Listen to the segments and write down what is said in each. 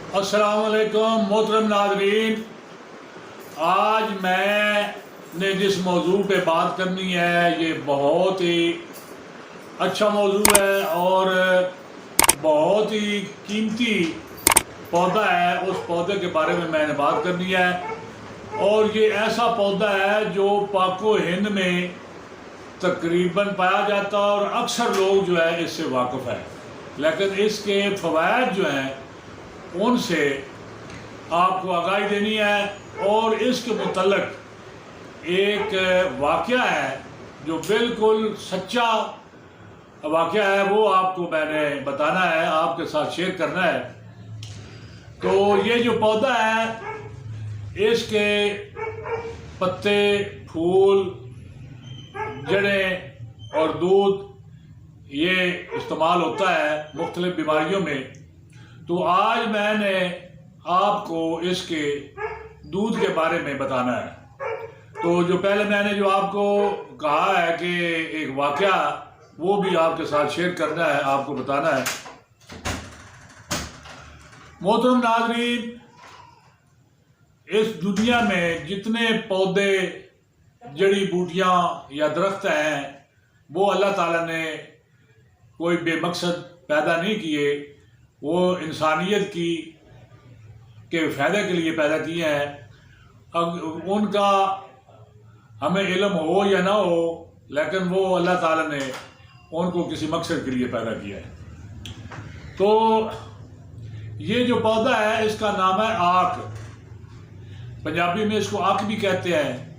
अस्सलाम वालेकुम मोहतरम नाज़रीन। आज मैंने जिस मौजू पे बात करनी है ये बहुत ही अच्छा मौजू है और बहुत ही कीमती पौधा है। उस पौधे के बारे में मैंने बात करनी है और ये ऐसा पौधा है जो पाको हिंद में तकरीबन पाया जाता है और अक्सर लोग जो है इससे वाकिफ़ है, लेकिन इसके फ़वाइद जो हैं उनसे आपको आगाही देनी है। और इसके मुतल्लिक़ एक वाक़या है जो बिल्कुल सच्चा वाक़या है, वो आपको मैंने बताना है, आपके साथ शेयर करना है। तो ये जो पौधा है इसके पत्ते, फूल, जड़ें और दूध ये इस्तेमाल होता है मुख्तलिफ बीमारियों में। तो आज मैंने आपको इसके दूध के बारे में बताना है। तो जो पहले मैंने जो आपको कहा है कि एक वाक़या, वो भी आपके साथ शेयर करना है, आपको बताना है। मोहतरम नाज़रीन, इस दुनिया में जितने पौधे, जड़ी बूटियाँ या दरख्त हैं वो अल्लाह ताला ने कोई बेमकसद पैदा नहीं किए, वो इंसानियत के फ़ायदे के लिए पैदा किए हैं। अब उनका हमें इल्म हो या ना हो, लेकिन वो अल्लाह ताला ने उनको किसी मकसद के लिए पैदा किया है। तो ये जो पौधा है इसका नाम है आक। पंजाबी में इसको आक भी कहते हैं।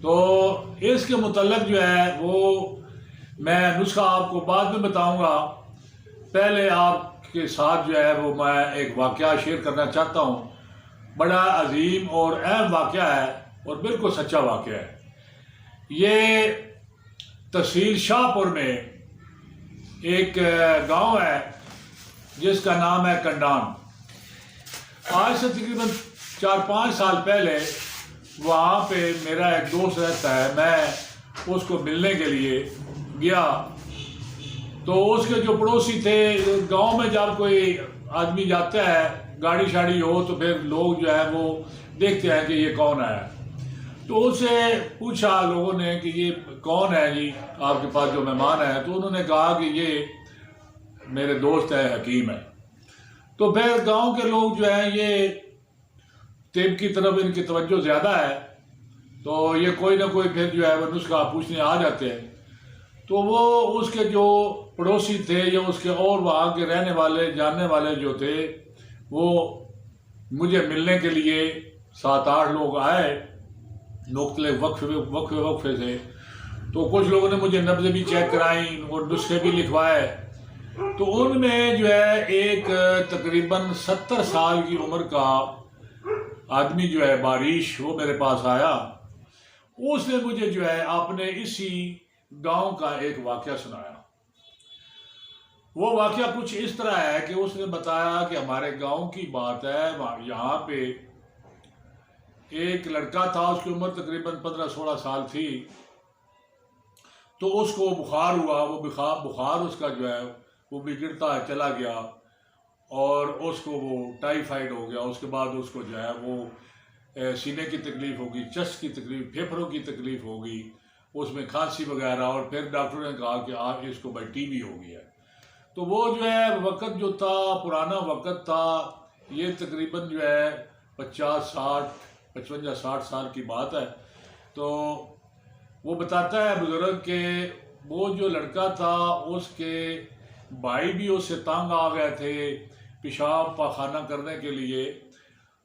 तो इसके मुतल्लिक़ जो है वो मैं नुस्खा आपको बाद में बताऊंगा। पहले आपके साथ जो है वो मैं एक वाक़या शेयर करना चाहता हूँ। बड़ा अजीम और अहम वाक़या है और बिल्कुल सच्चा वाक़या है। ये तहसील शाहपुर में एक गांव है जिसका नाम है कंडान। आज से तकरीबन 4-5 साल पहले वहाँ पे मेरा एक दोस्त रहता है, मैं उसको मिलने के लिए गया। तो उसके जो पड़ोसी थे, गांव में जब कोई आदमी जाता है, गाड़ी शाड़ी हो तो फिर लोग जो है वो देखते हैं कि ये कौन है। तो उससे पूछा लोगों ने कि ये कौन है जी आपके पास जो मेहमान है। तो उन्होंने कहा कि ये मेरे दोस्त है, हकीम है। तो फिर गांव के लोग जो है ये तिब की तरफ इनकी तवज्जो ज़्यादा है, तो ये कोई ना कोई फिर जो है वो नुस्खा पूछने आ जाते हैं। तो वो उसके जो पड़ोसी थे या उसके और वहाँ के रहने वाले जानने वाले जो थे वो मुझे मिलने के लिए 7-8 लोग आए मुख्तलिफ वक्फे से। तो कुछ लोगों ने मुझे नब्ज़ें भी चेक कराई और नुस्खे भी लिखवाए। तो उनमें जो है एक तकरीबन 70 साल की उम्र का आदमी जो है बारिश, वो मेरे पास आया। उसने मुझे जो है अपने इसी गांव का एक वाक़या सुनाया। वो वाक़या कुछ इस तरह है कि उसने बताया कि हमारे गांव की बात है, यहाँ पे एक लड़का था, उसकी उम्र तकरीबन 15-16 साल थी। तो उसको बुखार हुआ, वो बुखार उसका जो है वो बिगड़ता है चला गया और उसको वो टाइफाइड हो गया। उसके बाद उसको जो है वो सीने की तकलीफ़ होगी, चस्ट की तकलीफ, फेफड़ों की तकलीफ़ होगी, उसमें खांसी वगैरह। और फिर डॉक्टर ने कहा कि आप इसको भाई टीबी हो गया है। तो वो जो है वक़्त जो था, पुराना वक़्त था, ये तकरीबन जो है 55-60 साल की बात है। तो वो बताता है बुज़ुर्ग के वो जो लड़का था उसके भाई भी उससे तंग आ गए थे पेशाब पाखाना करने के लिए।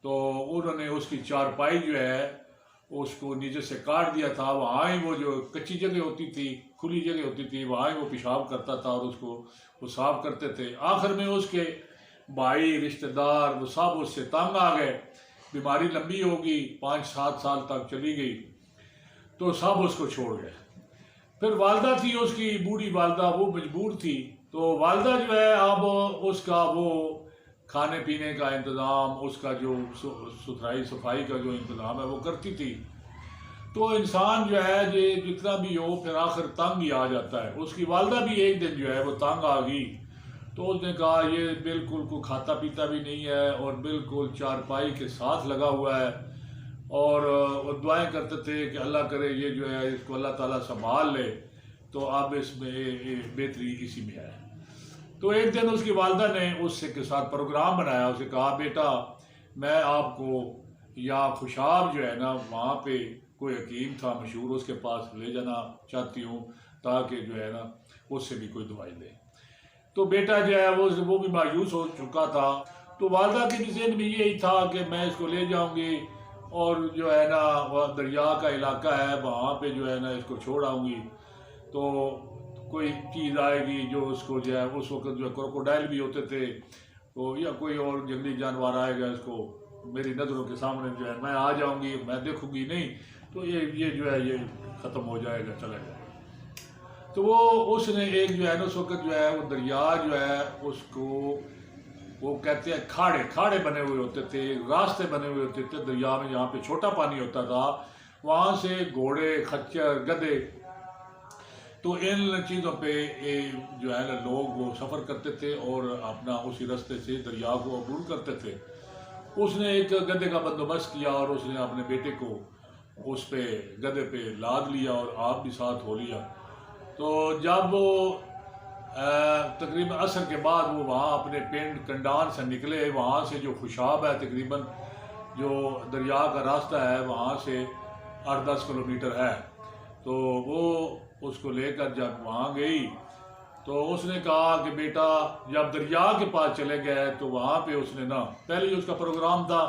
तो उन्होंने उसकी चारपाई जो है उसको नीचे से काट दिया था। वहाँ ही वो जो कच्ची जगह होती थी, खुली जगह होती थी, वहाँ ही वो पेशाब करता था और उसको वो साफ करते थे। आखिर में उसके भाई, रिश्तेदार, वो सब उससे तंग आ गए। बीमारी लंबी होगी, 5-7 साल तक चली गई, तो सब उसको छोड़ गए। फिर वालदा थी उसकी, बूढ़ी वालदा, वो मजबूर थी। तो वालदा जो है अब उसका वो खाने पीने का इंतज़ाम, उसका जो सुथराई सफाई का जो इंतज़ाम है वो करती थी। तो इंसान जो है ये जितना भी हो फिर आखिर तंग ही आ जाता है। उसकी वालदा भी एक दिन जो है वो तंग आ गई। तो उसने कहा ये बिल्कुल कोई खाता पीता भी नहीं है और बिल्कुल चारपाई के साथ लगा हुआ है, और वो दुआएं करते थे कि अल्लाह करे ये जो है इसको अल्लाह ताला संभाल ले। तो अब इसमें बेहतरी इसी में है। तो एक दिन उसकी वालदा ने उससे के साथ प्रोग्राम बनाया, उसे कहा बेटा मैं आपको या खुशाब जो है ना वहाँ पे कोई हकीम था मशहूर, उसके पास ले जाना चाहती हूँ ताकि जो है ना उससे भी कोई दवाई दे। तो बेटा जो है वो भी मायूस हो चुका था। तो वालदा के ज़हन में यही था कि मैं इसको ले जाऊँगी और जो है ना वह दरिया का इलाका है वहाँ पे जो है ना इसको छोड़ आऊँगी, तो कोई चीज़ आएगी जो उसको जो है उस वक्त जो है क्रोकोडाइल भी होते थे तो या कोई और जंगली जानवर आएगा, इसको मेरी नज़रों के सामने जो है मैं आ जाऊँगी, मैं देखूँगी नहीं, तो ये जो है ये ख़त्म हो जाएगा, चला जाएगा। तो वो उसने एक जो है ना उस वक्त जो है वो दरिया जो है उसको वो कहते हैं खाड़े बने हुए होते थे, रास्ते बने हुए होते थे दरिया में, जहाँ पे छोटा पानी होता था वहाँ से घोड़े खच्चर गधे, तो इन चीज़ों पे जो है ना लोग वो सफ़र करते थे और अपना उसी रास्ते से दरिया को अबूर करते थे। उसने एक गधे का बंदोबस्त किया और उसने अपने बेटे को उस पे गधे पे लाद लिया और आप भी साथ हो लिया। तो जब वो तकरीबन असर के बाद वो वहाँ अपने पिंड कंडान से निकले, वहाँ से जो खुशाब है तकरीबन जो दरिया का रास्ता है वहाँ से 8-10 किलोमीटर है, तो वो उसको लेकर जब वहाँ गई तो उसने कहा कि बेटा जब दरिया के पास चले गए तो वहाँ पे उसने ना पहले ही उसका प्रोग्राम था,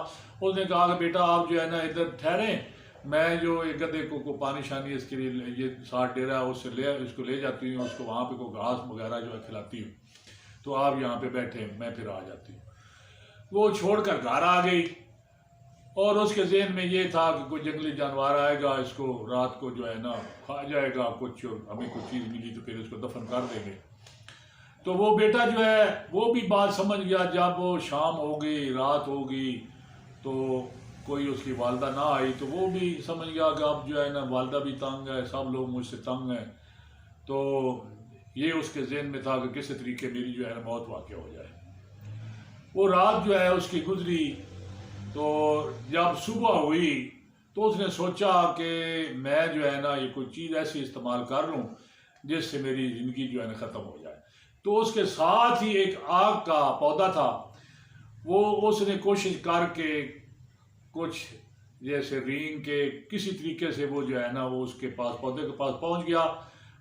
उसने कहा कि बेटा आप जो है ना इधर ठहरें, मैं जो एक गधे को पानी शानी इसके लिए ये साथ डेरा है उससे इसको ले जाती हूँ, उसको वहाँ पे कोई घास वगैरह जो है खिलाती हूँ, तो आप यहाँ पे बैठे मैं फिर आ जाती हूँ। वो छोड़कर घर आ गई और उसके ज़हन में ये था कि कोई जंगली जानवर आएगा, इसको रात को जो है ना खा जाएगा, कुछ हमें कुछ चीज़ मिली तो फिर इसको दफन कर देंगे। तो वो बेटा जो है वो भी बात समझ गया। जब वो शाम हो गई रात हो गई तो कोई उसकी वालदा ना आई तो वो भी समझ गया कि अब जो है ना वालदा भी तंग है, सब लोग मुझसे तंग हैं, तो ये उसके ज़हन में था कि किस तरीके मेरी जो है ना मौत वाक़ हो जाए। वो रात जो है उसकी गुजरी, तो जब सुबह हुई तो उसने सोचा कि मैं जो है ना ये कोई चीज़ ऐसी इस्तेमाल कर लूँ जिससे मेरी ज़िंदगी जो है ना ख़त्म हो जाए। तो उसके साथ ही एक आग का पौधा था, वो उसने कोशिश करके कुछ जैसे रींग के किसी तरीके से वो जो है ना वो उसके पास पौधे के पास पहुंच गया।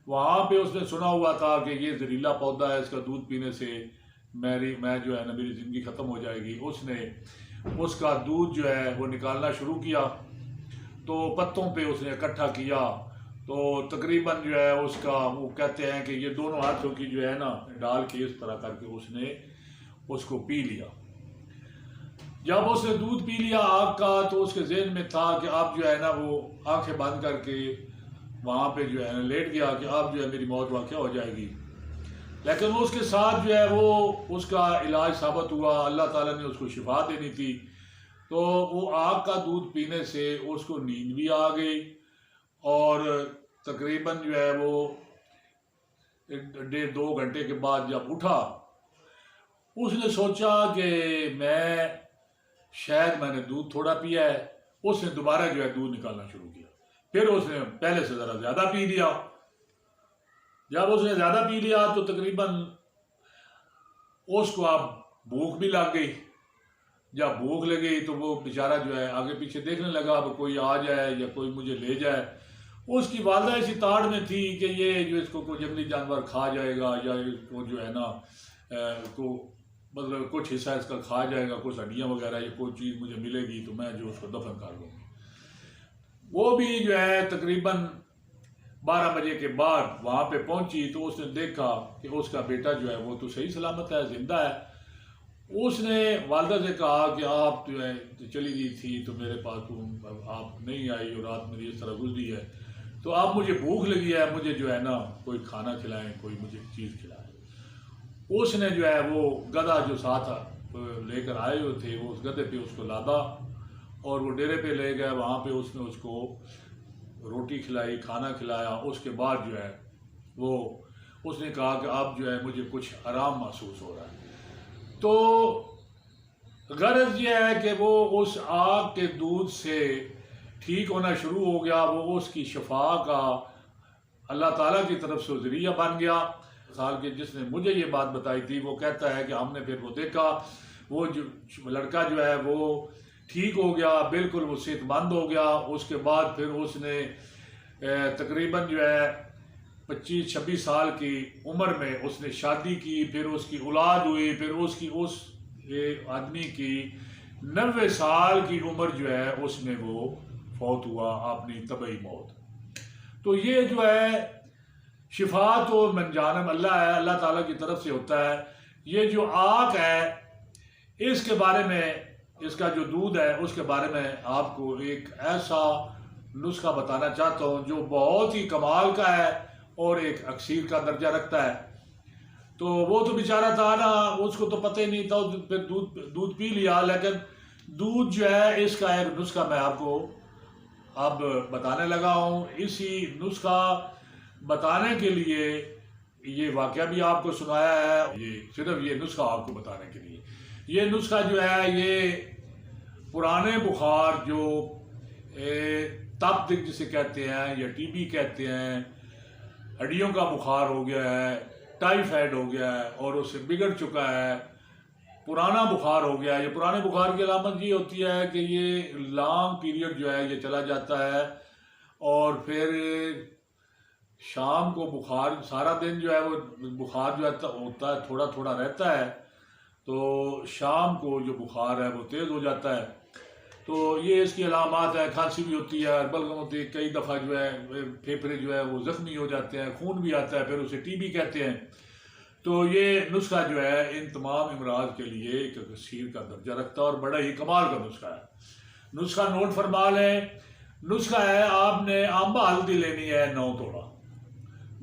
वहाँ पे उसने सुना हुआ था कि ये जहरीला पौधा है, इसका दूध पीने से मैं जो है ना मेरी ज़िंदगी ख़त्म हो जाएगी। उसने उसका दूध जो है वो निकालना शुरू किया, तो पत्तों पे उसने इकट्ठा किया, तो तकरीबन जो है उसका वो कहते हैं कि ये दोनों हाथों की जो है ना डाल के इस तरह करके उसने उसको पी लिया। जब उसने दूध पी लिया आग का तो उसके ज़हन में था कि अब जो है ना वो आंखें बंद करके वहाँ पे जो है ना लेट गया कि अब जो है मेरी मौत वाक़या हो जाएगी। लेकिन वो उसके साथ जो है वो उसका इलाज साबित हुआ, अल्लाह ताला ने उसको शिफा देनी थी। तो वो आग का दूध पीने से उसको नींद भी आ गई और तकरीबन जो है वो 1.5-2 घंटे के बाद जब उठा उसने सोचा कि मैं शायद मैंने दूध थोड़ा पिया है। उसने दोबारा जो है दूध निकालना शुरू किया, फिर उसने पहले से ज़रा ज़्यादा पी लिया। जब उसने ज़्यादा पी लिया तो तकरीबन उसको अब भूख भी लग गई। जब भूख लगी तो वो बेचारा जो है आगे पीछे देखने लगा, अब कोई आ जाए या कोई मुझे ले जाए। उसकी वालदा इसी ताड़ में थी कि ये जो इसको कोई जंगली जानवर खा जाएगा या इसको जो है ना को मतलब कुछ हिस्सा इसका खा जाएगा, कुछ हड्डियाँ वगैरह या कोई चीज़ मुझे मिलेगी तो मैं जो उसको दफन कर लूँगी। वो भी जो है तकरीबन 12 बजे के बाद वहाँ पे पहुँची तो उसने देखा कि उसका बेटा जो है वो तो सही सलामत है, जिंदा है। उसने वालदा से कहा कि आप जो है चली गई थी तो मेरे पास आप नहीं आई और रात मेरी इस तरह गुजरी है, तो आप मुझे भूख लगी है, मुझे जो है ना कोई खाना खिलाएं, कोई मुझे चीज़ खिलाएं। उसने जो है वो गधा जो साथ लेकर आए हुए थे वो उस गधे पे उसको लादा और वो डेरे पे ले गए। वहाँ पे उसने उसको रोटी खिलाई, खाना खिलाया। उसके बाद जो है वो उसने कहा कि अब जो है मुझे कुछ आराम महसूस हो रहा है। तो गरज ये है कि वो उस आग के दूध से ठीक होना शुरू हो गया, वो उसकी शफा का अल्लाह ताला की तरफ से ज़रिया बन गया। साल के जिसने मुझे ये बात बताई थी वो कहता है कि हमने फिर वो देखा, वो जो लड़का जो है वो ठीक हो गया, बिल्कुल वो सेहतमंद हो गया। उसके बाद फिर उसने तकरीबन जो है 25-26 साल की उम्र में उसने शादी की, फिर उसकी औलाद हुई, फिर उसकी उस आदमी की 90 साल की उम्र जो है उसमें वो फौत हुआ अपनी तबई मौत। तो ये जो है शिफा तो मन जानब अल्लाह है, अल्लाह ताला की तरफ से होता है। ये जो आग है इसके बारे में, इसका जो दूध है उसके बारे में आपको एक ऐसा नुस्खा बताना चाहता हूँ जो बहुत ही कमाल का है और एक अक्सीर का दर्जा रखता है। तो वो तो बेचारा था ना, उसको तो पता ही नहीं था, फिर दूध पी लिया। लेकिन दूध जो है इसका एक नुस्खा मैं आपको अब बताने लगा हूँ। इसी नुस्खा बताने के लिए ये वाकया भी आपको सुनाया है, ये सिर्फ ये नुस्खा आपको बताने के लिए। ये नुस्खा जो है ये पुराने बुखार जो तप दिक जिसे कहते हैं या टीबी कहते हैं, हड्डियों का बुखार हो गया है, टाइफाइड हो गया है और उससे बिगड़ चुका है, पुराना बुखार हो गया है। ये पुराने बुखार की अलामत ये होती है कि ये लॉन्ग पीरियड जो है ये चला जाता है और फिर शाम को बुखार, सारा दिन जो है वो बुखार जो होता है थोड़ा थोड़ा रहता है, तो शाम को जो बुखार है वो तेज़ हो जाता है। तो ये इसकी अलामात है, खांसी भी होती है, बलगम होती है, कई दफ़ा जो है फेफड़े जो है वो ज़ख्मी हो जाते हैं, खून भी आता है, फिर उसे टीबी कहते हैं। तो ये नुस्खा जो है इन तमाम अमराज के लिए एक तकसीर का दर्जा रखता है और बड़ा ही कमाल का नुस्खा है। नुस्खा नोट फरमा लें। नुस्खा है आपने आंबा हल्दी लेनी है 9 तोड़ा।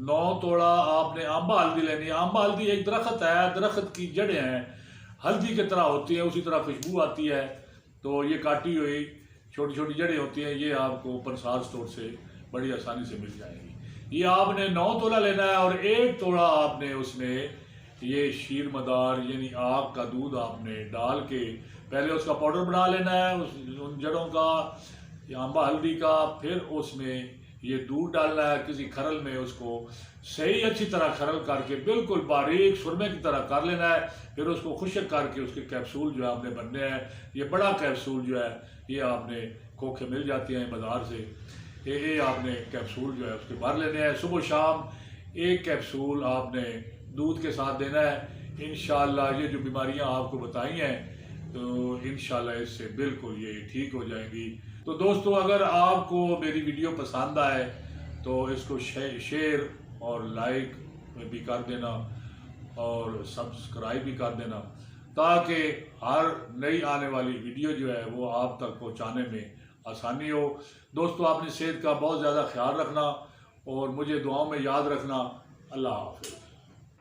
9 तोड़ा आपने आंबा हल्दी लेनी है। आंबा हल्दी एक दरख्त है, दरख्त की जड़ें हैं हल्दी की तरह होती है, उसी तरह खुशबू आती है। तो ये काटी हुई छोटी छोटी जड़ें होती हैं, ये आपको प्रसाद स्टोर से बड़ी आसानी से मिल जाएंगी। ये आपने 9 तोला लेना है और 1 तोड़ा आपने उसमें ये शीर मदार यानी आग का दूध आपने डाल के पहले उसका पाउडर बना लेना है उन जड़ों का या आंबा हल्दी का। फिर उसमें ये दूध डालना है किसी खरल में, उसको सही अच्छी तरह खरल करके बिल्कुल बारीक सुरमे की तरह कर लेना है। फिर उसको खुश्क करके उसके कैप्सूल जो है आपने बनने हैं। ये बड़ा कैप्सूल जो है ये आपने खोखे मिल जाते हैं बाज़ार से, ये आपने कैप्सूल जो है उसके भर लेने हैं। सुबह शाम 1 कैप्सूल आपने दूध के साथ देना है। इंशाअल्लाह ये जो बीमारियां आपको बताई हैं तो इंशाअल्लाह इससे बिल्कुल ये ठीक हो जाएंगी। तो दोस्तों अगर आपको मेरी वीडियो पसंद आए तो इसको शेयर और लाइक भी कर देना और सब्सक्राइब भी कर देना ताकि हर नई आने वाली वीडियो जो है वो आप तक पहुंचाने में आसानी हो। दोस्तों अपनी सेहत का बहुत ज़्यादा ख्याल रखना और मुझे दुआओं में याद रखना। अल्लाह हाफ़िज़।